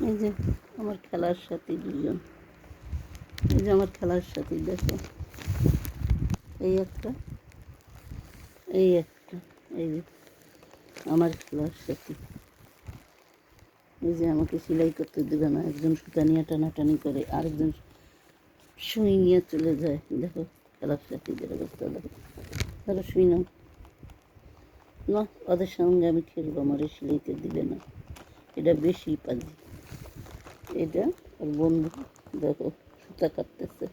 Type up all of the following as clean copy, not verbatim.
এই যে আমার খেলার সাথী দুজন, এই যে আমার খেলার সাথী, দেখো এই একটা, এই একটা, এই যে আমার খেলার সাথী। এই যে আমাকে সেলাই করতে দেবে না, একজন সুতা নিয়ে টানাটানি করে, আরেকজন সুই নিয়ে চলে যায়। দেখো খেলার সাথীদের অবস্থা, দেখো ধরো শুই নাও না, ওদের সঙ্গে আমি খেলবো, আমার সেলাইতে দিবে না, এটা বেশি পাজি। এটা আর বন্ধু দেখো সুতা কাটতেছে,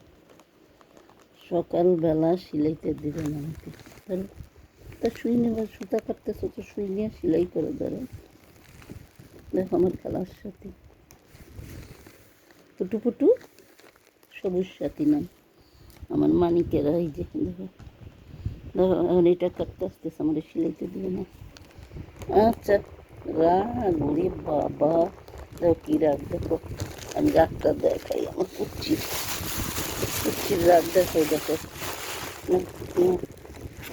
সকালবেলা সেলাইতে দিবে না আমাকে, তাহলে তা শুই নেবার, সুতা কাটতেছো তো শুই নিয়ে সেলাই করে ধরো। দেখো আমার খেলার সাথী পুটু পুটু সবুজ সাথী নাম আমার মানিকেরা। এই যে দেখো দেখো এখন এটা কাটতে আসতেছে, আমার সেলাইতে দিবে না। আচ্ছা রাগ, ওরে বাবা, দেখো কী রাগ, দেখো আমি রাগটা দেখাই, আমার কুচ্ছির রাগ দেখো, দেখো না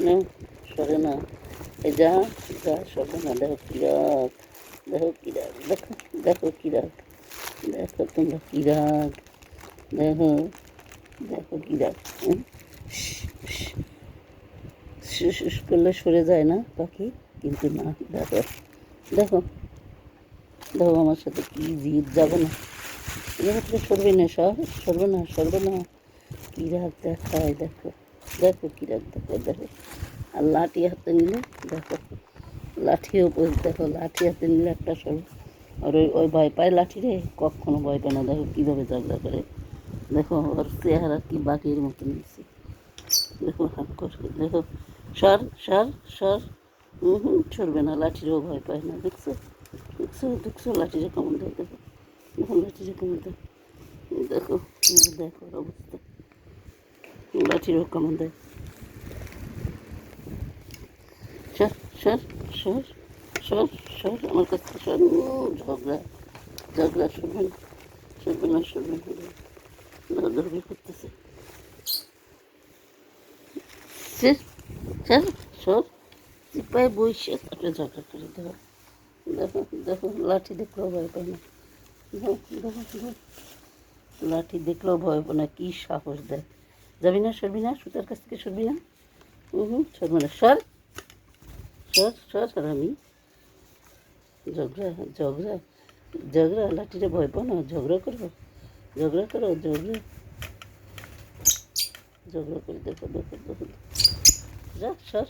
না, সরে না, এই যা যা, সরে না, দেখো কী রাগ, দেখো কী রাগ, দেখো দেখো কী রাগ, দেখো তোমরা কী রাগ, দেখো দেখো কী রাগ। শুশ করলে সরে যায় না পাখি, কিন্তু না, দেখো দেখো দেখো আমার সাথে কী জিদ, যাবে না, এবার থেকে সরবে না, সরবে না, সরবে না, কী রাগ দেখায়, দেখো দেখো কী রাগ, দেখো দেখো। আর লাঠি হাতে নিলে দেখো, লাঠিও দেখো, লাঠি হাতে নিলে একটা সরু, আর ওই ওই ভয় পায় লাঠি রে, কখনো ভয় পায় না, দেখো কীভাবে ঝগড়া করে, দেখো ওর চেহারা কি বাঘের মতো নিয়েছে, দেখো হাত করে, দেখো সর সর সর, সরবে না, লাঠিরও ভয় পায় না, দেখছো দেখছো দেখছো লাঠিরে কেমন দেয়, দেখো দেখো লাঠিরে কেমন দেয়, দেখো দেখো অবস্থা, লাঠিরও কেমন দেয়, সর সর সর সর সর আমার কাছ থেকে সর, ঝগড়া ঝগড়া, সরবে না সরবে না সরবে না, দৌড়াদৌড়ি করতেছে, সর সর সর, চিপায় বসে তারপরে ঝগড়া করে, দেখো দেখো দেখো লাঠি দেখলেও ভয় পায় না, দেখো দেখো দেখো লাঠি দেখলেও ভয় পায় না, কী সাহস দেয়, যাবি না, সরবি না, সুতার কাছ থেকে সরবি না, সরবি না, সর সর সর, আর আমি ঝগড়া ঝগড়া ঝগড়া, লাঠিরে ভয় পাও না, ঝগড়া করবো, ঝগড়া করো, ঝগড়া ঝগড়া করে, দেখো দেখো দেখো, যা সর।